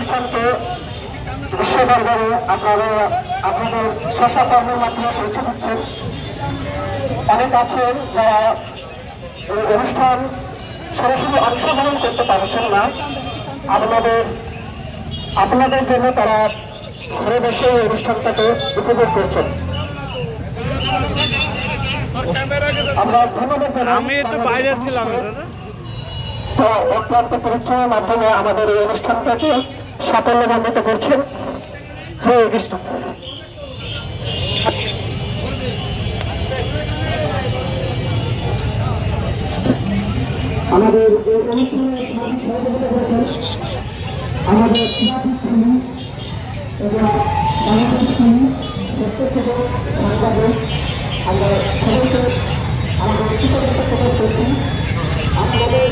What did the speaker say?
অনুষ্ঠানকে বিশ্ব দরবারে আপনাদের স্ব কর্মের মাধ্যমে পৌঁছে দিচ্ছেন। অনেক আছেন যারা এই অনুষ্ঠান সরাসরি অংশগ্রহণ করতে পারছেন না, আপনাদের জন্য তারা ঘরে বসে এই অনুষ্ঠানটাকে উপভোগ করছেন। আমরা আমি একটু বাইরে ছিলাম তো অক্লান্ত পরিশ্রমের মাধ্যমে আমাদের এই অনুষ্ঠানটাকে সাফল্যমণ্ডিত করছেন। হরে কৃষ্ণ। আমাদের এই অনুষ্ঠানে সহযোগিতা করেছেন আমাদের এবং বাংলাদেশ। আমরা সবাইকে আমাদের কৃতজ্ঞতা প্রকাশ করছি। আমাদের এই